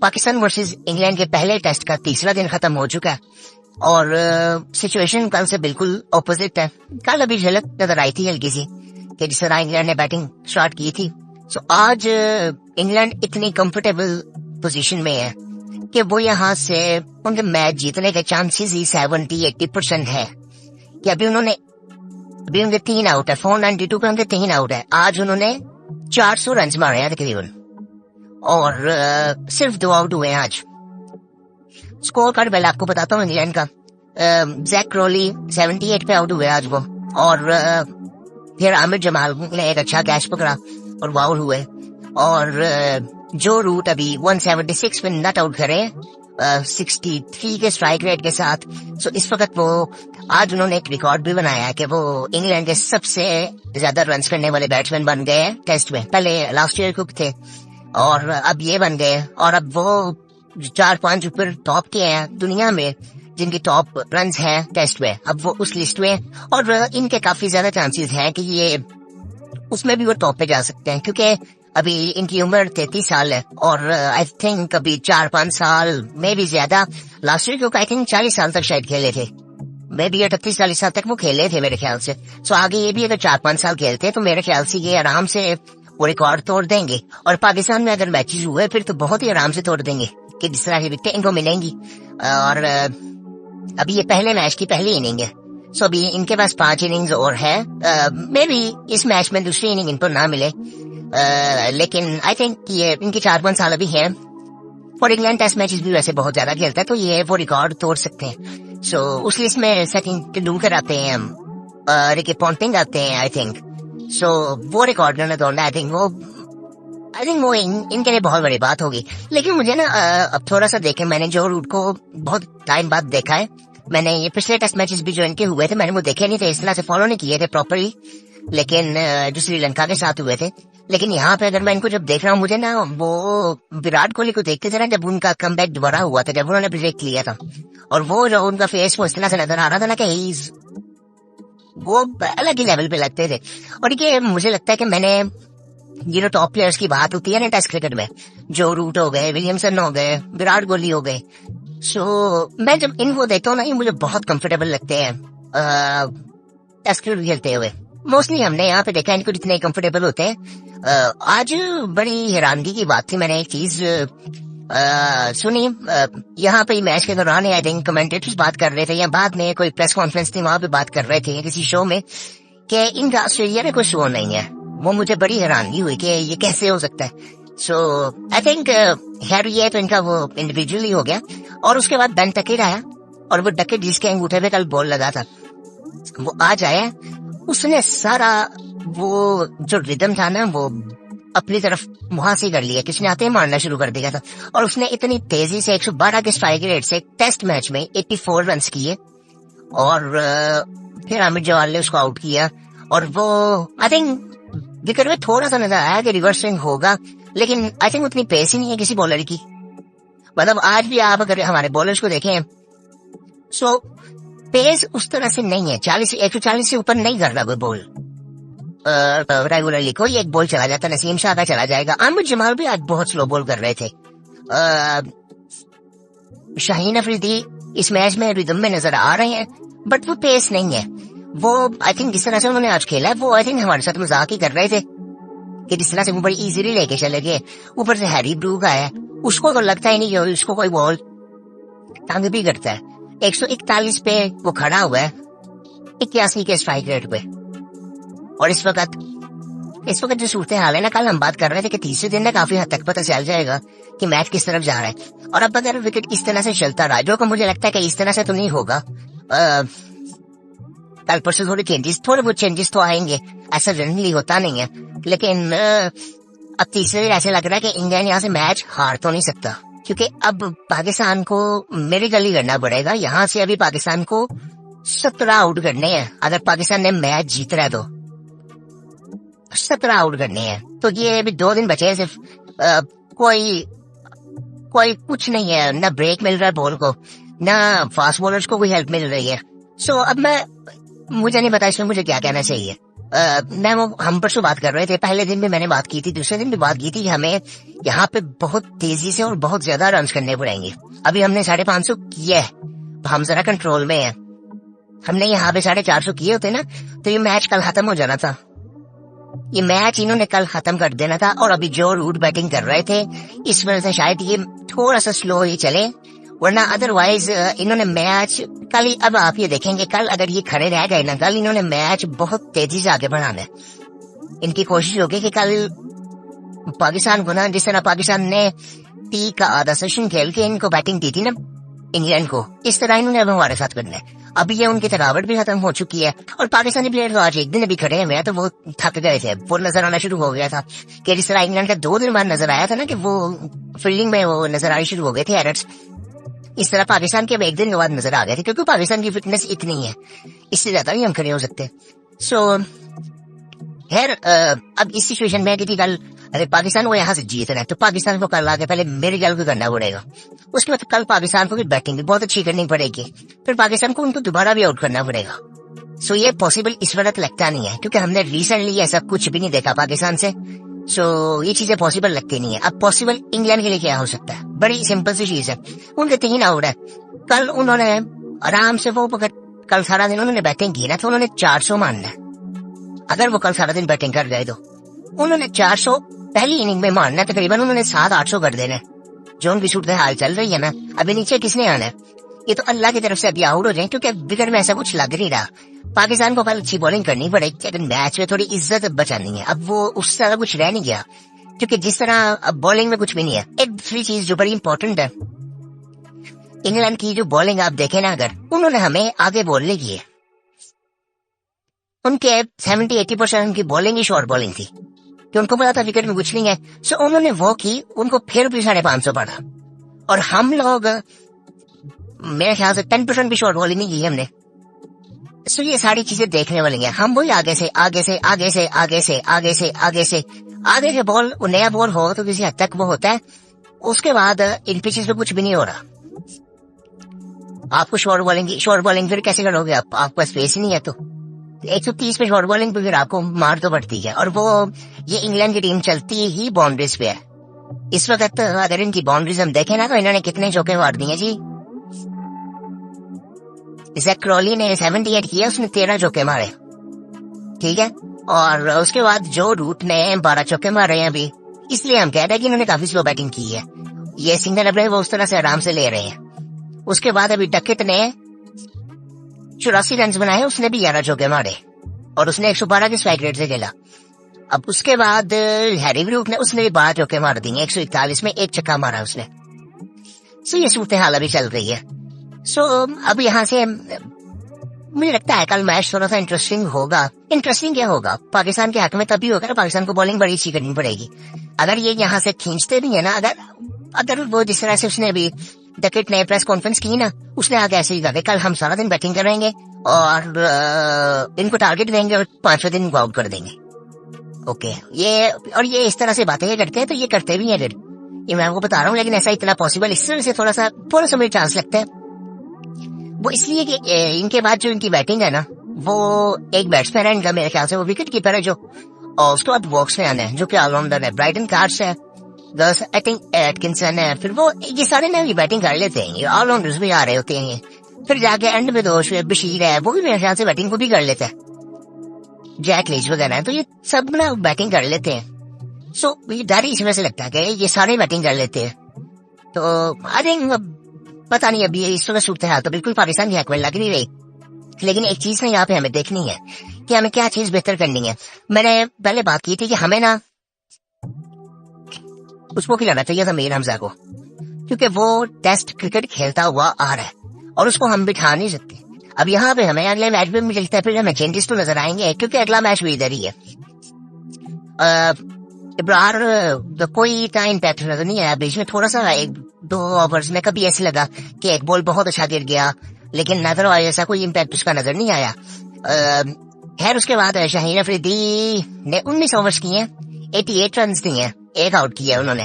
Pakistan versus England के पहले test का तीसरा दिन खत्म हो चुका है और सिचुएशन कल से बिल्कुल ऑपोजिट है। कल अभी झलक नजर आई थी हल्की सी कि जिस तरह इंग्लैंड ने बैटिंग स्टार्ट की थी। सो आज इंग्लैंड इतनी कंफर्टेबल पोजीशन में है कि वो यहाँ से उनके मैच जीतने के चांसेस ही 70-80% है कि अभी उनके 3 आउट है, 492 पे उनके 3 आउट है। आज उन्होंने 400 रन मारे हैं तकरीबन और सिर्फ 2 आउट हुए हैं आज। स्कोर कार्ड पहले आपको बताता हूँ इंग्लैंड का। जैक क्रॉली 78 पे आउट हुए आज वो, और फिर आमिर जमाल ने एक अच्छा कैच पकड़ा और वो आउट हुए, और जो रूट अभी 176 पे नॉट आउट करे 63 के स्ट्राइक रेट के साथ। सो इस वक्त वो आज उन्होंने एक रिकॉर्ड भी बनाया है कि वो इंग्लैंड के सबसे ज्यादा रन्स करने वाले बैट्समैन बन गए हैं टेस्ट में। पहले लास्ट ईयर कुक थे और अब ये बन गए, और अब वो 4-5 ऊपर टॉप के हैं दुनिया में जिनकी टॉप रन्स हैं टेस्ट में। अब वो उस लिस्ट में, और इनके काफी ज्यादा चांसेस हैं कि ये उसमें भी वो टॉप पे जा सकते हैं, क्योंकि अभी इनकी उम्र 33 साल है और आई थिंक अभी 4-5 साल में भी ज्यादा लास्ट ईयर क्योंकि आई थिंक 40 साल तक शायद खेले थे, मे भी 38-40 साल तक वो खेले थे मेरे ख्याल से। सो आगे ये भी अगर 4-5 साल खेलते तो मेरे ख्याल से ये आराम से वो रिकॉर्ड तोड़ देंगे, और पाकिस्तान में अगर मैचेस हुए फिर तो बहुत ही आराम से तोड़ देंगे कि जिस तरह की विकेटें इनको मिलेंगी। और अभी ये पहले मैच की पहली इनिंग है, सो अभी इनके पास 5 इनिंग्स और है। मे बी इस मैच में दूसरी इनिंग इनको ना मिले, लेकिन आई थिंक ये इनकी 4-5 साल अभी है, और इंग्लैंड टेस्ट मैचेस भी वैसे बहुत ज्यादा खेलता है तो ये वो रिकॉर्ड तोड़ सकते हैं। सो उस लिस्ट में सचिन तेंदुलकर आते हैं, रिकी पॉन्टिंग आते हैं आई थिंक। सो वो रिकॉर्ड ने तोड़ना आई थिंक वो इनके लिए बहुत बड़ी बात होगी। लेकिन मुझे ना अब थोड़ा सा देखे, मैंने जो रूट को बहुत टाइम बाद देखा है, मैंने ये पिछले टेस्ट मैचेस भी जो इनके हुए थे मैंने वो देखे नहीं थे, इस तरह से फॉलो नहीं किए थे प्रॉपरली, लेकिन जो श्रीलंका के साथ हुए थे। लेकिन यहाँ पे अगर मैं इनको जब देख रहा हूँ, मुझे ना वो विराट कोहली को देखते थे ना जब उनका कमबैक दोबारा हुआ था, जब उन्होंने ब्रेक लिया था, और वो जो उनका फेस वो इस तरह से नजर आ रहा था ना कि वो अलग ही लेवल पे लगते थे। और ये मुझे लगता है कि मैंने ये जो टॉप प्लेयर्स की बात होती है ना टेस्ट क्रिकेट में, जो रूट हो गए, विलियमसन हो गए, विराट कोहली हो गए, सो मैं जब इनको देखता हूँ ना ये मुझे बहुत कंफर्टेबल लगते हैं टेस्ट क्रिकेट खेलते हुए। मोस्टली हमने यहाँ पे देखा इनको जितने कंफर्टेबल होते हैं। आज बड़ी हैरानगी की बात थी, मैंने एक चीज सुनी यहाँ पे मैच के दौरान आई थिंक कमेंटेटर्स बात कर रहे थे, या बाद में कोई प्रेस कॉन्फ्रेंस थी वहां पे बात कर रहे थे किसी शो में कि इनका ऑस्ट्रेलिया में कोई शो नहीं है। वो मुझे बड़ी हैरानगी हुई कि ये कैसे हो सकता है। सो आई थिंक खैर ये तो इनका वो इंडिविजुअली हो गया। और उसके बाद बेन टकेट आया, और वो टकेट जिसके अंगूठे पे कल बॉल लगा था वो आज आया, उसने सारा वो जो रिदम था ना वो अपनी तरफ वहां से कर लिया, किसने आते ही मारना शुरू कर दिया था, और उसने इतनी तेजी से 112 के स्ट्राइक रेट से टेस्ट मैच में 84 रन किए, और फिर आमिर जमाल ने उसको आउट किया। और वो आई थिंक विकेट में थोड़ा सा नजर आया कि रिवर्स स्विंग होगा, लेकिन आई थिंक उतनी पेस ही नहीं है किसी बॉलर की। मतलब आज भी आप अगर हमारे बॉलर्स को देखें, सो पेस उस तरह से नहीं है, 140 से ऊपर नहीं कर रहा कोई बॉल रेगुलरली। कोई एक बॉल चला जाता, नसीम शाह का चला जाएगा। आमिर जमाल भी आज बहुत स्लो बॉल कर रहे थे। शाहीन अफरीदी इस मैच में रिदम में नजर आ रहे हैं, बट वो पेस नहीं है। वो आई थिंक जिस तरह से उन्होंने आज खेला है वो आई थिंक हमारे साथ मजाक ही कर रहे थे कि जिस तरह से वो बड़ी इजीली लेके चले गए। ऊपर से हैरी ब्रूक आया, उसको तो लगता ही नहीं कि उसको कोई बॉल तंग भी करता है। 141 पे वो खड़ा हुआ है 81 के स्ट्राइक रेट पे, और इस वक्त जो सूरत हाल है ना, कल हम बात कर रहे थे कि तीसरे दिन में काफी हद तक पता चल जाएगा कि मैच किस तरफ जा रहा है। और अब अगर विकेट इस तरह से चलता रहा, जो कि मुझे लगता है कि इस तरह से तो नहीं होगा, कल परसों थोड़े बहुत चेंजेस तो आएंगे, ऐसा जनरली होता नहीं है। लेकिन अब तीसरे दिन ऐसे लग रहा है कि इंग्लैंड यहाँ से मैच हार तो नहीं सकता, क्योंकि अब पाकिस्तान को मेरे गली करना पड़ेगा। यहाँ से अभी पाकिस्तान को 17 आउट करने हैं। अगर पाकिस्तान ने मैच जीत रहा है तो 17 आउट करने हैं, तो ये अभी 2 दिन बचे हैं सिर्फ। कोई कुछ नहीं है, ना ब्रेक मिल रहा है बॉल को, ना फास्ट बॉलर्स को कोई हेल्प मिल रही है। सो अब मुझे नहीं पता इसमें मुझे क्या कहना चाहिए। हम परसों बात कर रहे थे, पहले दिन भी मैंने बात की थी, दूसरे दिन भी बात की थी, हमें यहाँ पे बहुत तेजी से और बहुत ज्यादा रन करने पड़ेंगे। अभी हमने 550 किया है, हम जरा कंट्रोल में है। हमने यहाँ पे 450 किए होते ना तो ये मैच कल खत्म हो जाना था। ये मैच इन्होंने कल खत्म कर देना था। और अभी जो रूट बैटिंग कर रहे थे इस वजह से शायद ये थोड़ा सा स्लो ही चले, वरना अदरवाइज इन्होंने मैच कल ही, अब आप ये देखेंगे कल अगर ये खड़े रह गए ना, कल इन्होंने मैच बहुत तेजी से आगे बढ़ाना है। इनकी कोशिश होगी कि कल पाकिस्तान को ना, जिस तरह पाकिस्तान ने 30 का आधा सेशन खेल के इनको बैटिंग दी थी ना इंग्लैंड को, इस तरह इन्होंने अब हमारे साथ करना है। अभी ये उनकी थकावट भी खत्म हो चुकी है और पाकिस्तानी प्लेयर तो आज एक दिन अभी खड़े हुए हैं तो वो थक गए थे, वो नजर आना शुरू हो गया था कि जिस तरह इंग्लैंड का 2 दिन बाद नजर आया था ना कि वो फील्डिंग में वो नजर आनी शुरू हो गए थे एरर्स, इस तरह पाकिस्तान के अब एक दिन के बाद नजर आ गए थे, क्योंकि पाकिस्तान की फिटनेस इतनी है, इससे ज्यादा भी हम खड़े हो सकते। सो खैर अब इस सिचुएशन में कि कल अगर पाकिस्तान को यहाँ से जीतना है तो पाकिस्तान को कल आके पहले मेरे ख्याल को करना पड़ेगा, उसके बाद कल पाकिस्तान को भी बैटिंग भी बहुत अच्छी करनी पड़ेगी, फिर पाकिस्तान को उनको दोबारा भी आउट करना पड़ेगा। सो ये पॉसिबल इस वक्त लगता नहीं है, क्योंकि हमने रिसेंटली ऐसा कुछ भी नहीं देखा पाकिस्तान से। सो ये चीजें पॉसिबल लगती नहीं है। अब पॉसिबल इंग्लैंड के लिए क्या हो सकता है, बड़ी सिंपल सी चीज है, उनके 3 आउट है। कल उन्होंने आराम से वो कल सारा दिन उन्होंने बैटिंग की ना तो उन्होंने 400 मारना है। अगर वो कल सारा दिन बैटिंग कर गए तो उन्होंने 400 पहली इनिंग में मारना है, तकरीबन उन्होंने 700-800 कर देना है। जो उनकी सूरत हाल चल रही है ना, अभी नीचे किसने आना है, ये तो अल्लाह की तरफ से अभी आउट हो जाए, क्योंकि बिगड़ में ऐसा कुछ लग नहीं रहा। पाकिस्तान को कल अच्छी बॉलिंग करनी पड़ेगी, अगर मैच में थोड़ी इज्जत बचानी है। अब वो उस तरह कुछ रह नहीं गया, क्योंकि जिस तरह अब बॉलिंग में कुछ भी नहीं है। एक दूसरी चीज जो बड़ी इंपॉर्टेंट है, इंग्लैंड की जो बॉलिंग आप देखें ना, अगर उन्होंने हमें आगे बोलने की है, उनके 70-80% उनकी बॉलिंग ही शॉर्ट बॉलिंग थी कि उनको पता था विकेट में कुछ नहीं है। सो उन्होंने वो की, उनको फिर भी 550 पड़ा। और हम लोग मेरे ख्याल से 10% भी शॉर्ट बॉलिंग नहीं की हमने। सो ये सारी चीजें देखने वाली हैं। हम वही आगे से आगे से आगे से आगे से आगे से आगे से आगे के बॉल, नया बॉल हो तो किसी हद तक वो होता है, उसके बाद इन पिचेस पे कुछ भी नहीं हो रहा। आपको शॉर्ट बॉलिंग फिर कैसे करोगे, आपका स्पेस ही नहीं है तो 130 पे शॉर्ट बॉलिंग पे फिर आपको मार तो पड़ती है। और वो ये इंग्लैंड की टीम चलती ही बाउंड्रीज पे है इस वक्त। अगर इनकी बाउंड्रीज हम देखें ना तो इन्होंने कितने चौके मार दिए जी। जैक क्रॉली ने 78 किया, उसने 13 चौके मारे, ठीक है। और उसके बाद जो रूट ने 12 चौके मारे हैं अभी, इसलिए हम कह रहे हैं कि इन्होंने काफी स्लो बैटिंग की है। ये सिंगल अपने वो उस तरह से आराम से ले रहे हैं। उसके बाद अभी डकेट ने 84 रन बनाए, उसने भी 11 चौके मारे और उसने 112 के स्ट्राइक रेट से खेला। अब उसके बाद हैरी ब्रूक ने, उसने भी 12 चौके मार दिए, 141 में 1 छक्का मारा उसने। सो ये सूरत हाल अभी चल रही है। सो अब यहाँ से मुझे लगता है कल मैच थोड़ा सा इंटरेस्टिंग होगा। इंटरेस्टिंग क्या होगा, पाकिस्तान के हक में तभी होगा ना, पाकिस्तान को बॉलिंग बड़ी अच्छी करनी पड़ेगी। अगर ये यहाँ से खींचते भी है ना, अगर वो जिस तरह से उसने अभी डकेट ने प्रेस कॉन्फ्रेंस की ना, उसने आगे ऐसे ही कहा कल हम सारा दिन बैटिंग करेंगे और इनको टारगेट देंगे और 5वें दिन इनको आउट कर देंगे। ओके, ये इस तरह से बातें करते हैं तो ये करते भी हैं फिर, ये मैं आपको बता रहा हूँ। लेकिन ऐसा इतना पॉसिबल इस तरह से थोड़ा सा मुझे चांस लगता है, वो इसलिए कि इनके बाद जो इनकी बैटिंग है ना, वो एक बैट्समैन है इनका, मेरे ख्याल से वो विकेट कीपर है जो, और उसके बाद बॉक्स में आना है जो कि ऑलराउंडर है, ब्राइटन कार्ड्स है, आई थिंक एटकिंसन है, फिर वो ये सारे ना भी बैटिंग कर लेते हैं, ऑलराउंडर्स भी आ रहे होते हैं। फिर जाके एंड में दोष बशीर है, वो भी मेरे ख्याल से बैटिंग को भी कर लेता है, जैक लीच वगैरह है, तो ये सब ना बैटिंग कर लेते हैं। सो ये डर इस वजह से लगता है कि ये सारे बैटिंग कर लेते हैं। तो आई थिंक पता नहीं, अभी इस वक्त सूरत हाल तो बिल्कुल पाकिस्तान की हक में लग नहीं रही। लेकिन एक चीज ना यहाँ पे हमें देखनी है कि हमें क्या चीज बेहतर करनी है। मैंने पहले बात की थी कि हमें ना उसको खिलाना चाहिए था मीर हमजा को, क्योंकि वो टेस्ट क्रिकेट खेलता हुआ आ रहा है और उसको हम बिठा नहीं सकते। अब यहाँ पे हमें अगले मैच में मिलता है, फिर हमें चेंजेस तो नजर आएंगे क्योंकि अगला मैच भी इधर ही है। इब्रार कोई इतना इम्पैक्ट नजर नहीं आया, बीच में थोड़ा सा 1-2 ओवर्स में कभी ऐसे लगा कि एक बॉल बहुत अच्छा गिर गया, लेकिन अदरवाइज ऐसा कोई इम्पैक्ट उसका नजर नहीं आया। खैर उसके बाद शाहीन अफरीदी ने 19 ओवर्स किए, 88 रन दिए, 1 आउट किया उन्होंने।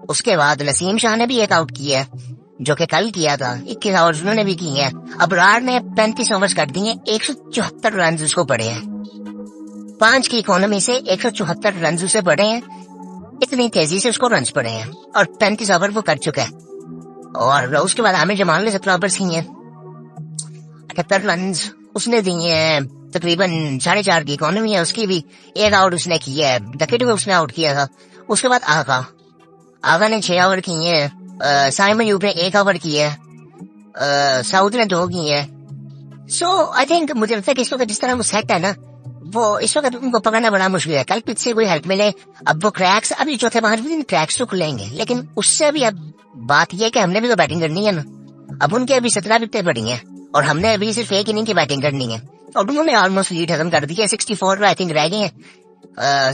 उसके बाद नसीम शाह ने भी 1 आउट किया जो कि कल किया था, 21 ओवर्स उन्होंने भी किए हैं। अबरार ने 35 ओवर्स कर दिए, 174 रन उसको पड़े हैं, 5 की इकोनॉमी से 174 रन उसे पड़े हैं। इतनी तेजी से उसको रन्स पड़े हैं और 35 ओवर वो कर चुका है। और उसके बाद आमिर जमाल ने 17 ओवर किए हैं, 78 रन उसने दिए हैं, तकरीबन 4.5 की इकोनॉमी है उसकी भी। एक आउट उसने किया है, विकेट भी उसने आउट किया था। उसके बाद आगा ने 6 ओवर किए हैं, साइमन यूब ने 1 ओवर किया है, साउथ ने 2 किए हैं। सो आई थिंक मुझे लगता है कि इस वक्त जिस तरह वो सेट है ना, वो इस वक्त उनको पकड़ना बड़ा मुश्किल है। कल पिच से कोई हेल्प मिले, अब वो क्रैक्स अभी चौथे 5वें दिन क्रैक्स तो खुलेंगे, लेकिन उससे भी अब बात यह कि हमने भी तो बैटिंग करनी है ना। अब उनके अभी 17 विकेटें पड़ी हैं और हमने अभी सिर्फ एक इनिंग की बैटिंग करनी है और उन्होंने ऑलमोस्ट लीड खत्म कर दी है। 64 आई थिंक रह गए हैं,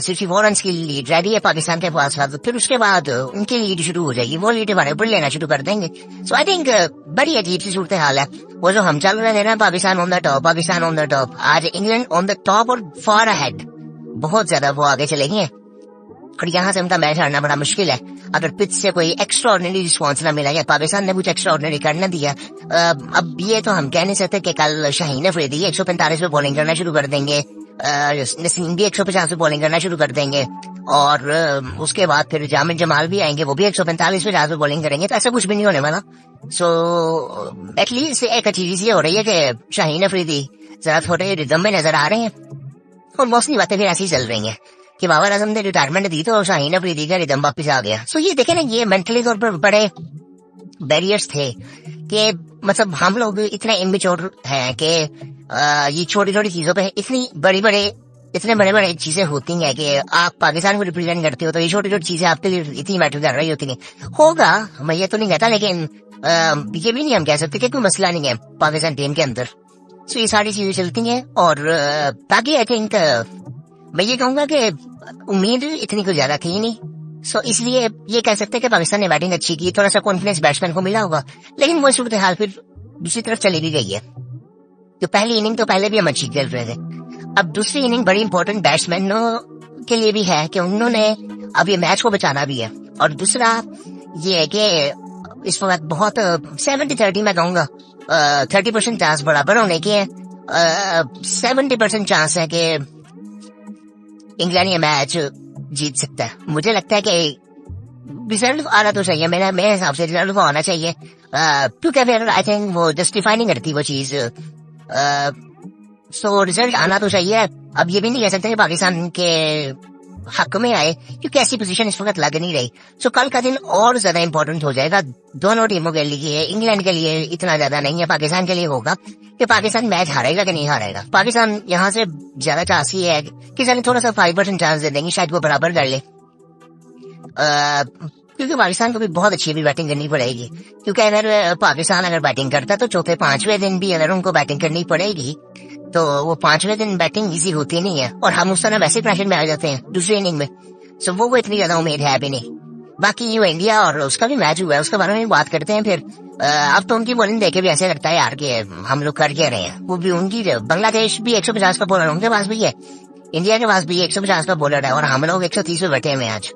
64 रन की लीड रह गई है पाकिस्तान के पास। फिर उसके बाद उनकी लीड शुरू हो जाएगी, वो लीड हमारे ऊपर लेना शुरू कर देंगे। सो आई थिंक बड़ी अजीब सी सूरत हाल है। वो जो हम चल रहे थे ना, Pakistan on the top, Pakistan on the top, आज इंग्लैंड ऑन द टॉप और फार अहेड, बहुत ज्यादा वो आगे चले गए हैं और यहाँ से उनका मैच हारना बड़ा मुश्किल है अगर पिच से कोई एक्स्ट्रा ऑर्डिनरी रिस्पॉन्स ना मिला। या पाकिस्तान ने कुछ एक्स्ट्रा ऑर्डिनरी करना दिया। अब ये तो हम कह नहीं सकते कि कल शाहीन अफरीदी 145 पे बॉलिंग करना शुरू कर देंगे, नसीम भी 150 पे बॉलिंग करना शुरू कर देंगे और उसके बाद फिर जामिद जमाल भी आएंगे, वो भी 145 पे 50 पे बॉलिंग करेंगे। तो ऐसा कुछ भी नहीं होने वाला। सो एटलीस्ट एक अच्छी चीज ये हो रही है कि शाहीन अफरीदी जरा थोड़े रिदम में नजर आ रहे हैं और मौसमी बातें भी ऐसी चल रही हैं कि बाबर आजम ने रिटायरमेंट दी तो शाहीन अफरीदी का रिदम वापस आ गया। सो ये देखे ना, ये मेंटली तौर पर बड़े बैरियर्स थे कि मतलब हम लोग इतने इमेच्योर हैं कि ये छोटी छोटी चीजों पे इतने बड़े बड़े चीजें होती हैं कि आप पाकिस्तान को रिप्रेजेंट करते हो तो ये छोटी छोटी चीजें आपके लिए इतनी मैटर कर रही होती हैं। होगा, मैं ये तो नहीं कहता, लेकिन ये भी नहीं हम कह सकते कि कोई मसला नहीं है पाकिस्तान टीम के अंदर। सो ये सारी चीजें चलती हैं और बाकी आई थिंक मैं ये कहूंगा कि उम्मीद इतनी कुछ ज्यादा थी नहीं। सो इसलिए ये कह सकते हैं कि पाकिस्तान ने बैटिंग अच्छी की, थोड़ा सा कॉन्फिडेंस बैट्समैन को मिला होगा, लेकिन वो सूरत हाल फिर दूसरी तरफ चली भी गई है। तो पहली इनिंग तो पहले भी हम अच्छी खेल रहे थे, अब दूसरी इनिंग बड़ी इंपॉर्टेंट बैट्समैनों के लिए भी है कि उन्होंने अब ये मैच को बचाना भी है। और दूसरा ये है कि इस वक्त बहुत 70-30 मैं कहूंगा, 30% चांस बराबर होने की है, 70% चांस है कि इंग्लैंड ये मैच जीत सकता है। मुझे लगता है कि रिजल्ट आना तो चाहिए, मेरे हिसाब से रिजल्ट आना चाहिए, क्योंकि फिर आई थिंक वो जस्टिफाई नहीं करती वो चीज। सो रिजल्ट आना तो चाहिए। अब ये भी नहीं कह सकते कि पाकिस्तान के हक में आए, क्योंकि ऐसी पोजीशन इस वक्त लग नहीं रही। सो कल का दिन और ज्यादा इंपॉर्टेंट हो जाएगा दोनों टीमों के लिए। इंग्लैंड के लिए इतना ज्यादा नहीं है, पाकिस्तान के लिए होगा कि पाकिस्तान मैच हारेगा कि नहीं हारेगा। पाकिस्तान यहाँ से ज्यादा चांस ये है कि चले थोड़ा सा 5% चांस दे देंगे, शायद वो बराबर कर ले, क्योंकि पाकिस्तान को भी बहुत अच्छी भी बैटिंग करनी पड़ेगी। क्योंकि अगर पाकिस्तान अगर बैटिंग करता तो चौथे 5वें दिन भी अगर उनको बैटिंग करनी पड़ेगी तो वो 5वें दिन बैटिंग इजी होती नहीं है और हम उस तरह वैसे प्रेशर में आ जाते हैं दूसरी इनिंग में। सो वो इतनी ज्यादा उम्मीद है भी नहीं। बाकी ये इंडिया और उसका भी मैच हुआ है, उसके बारे में बात करते हैं फिर। अब तो उनकी बॉलिंग देखे भी ऐसे लगता है यार कि हम लोग कर के रहे हैं। वो भी उनकी, बांग्लादेश भी 150 का बॉलर उनके पास भी है, इंडिया के पास भी 150 का बॉलर है और हम लोग 130 पे बैठे हुए आज,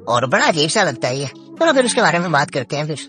और बड़ा अजीब सा लगता है ये। चलो फिर उसके बारे में बात करते हैं फिर।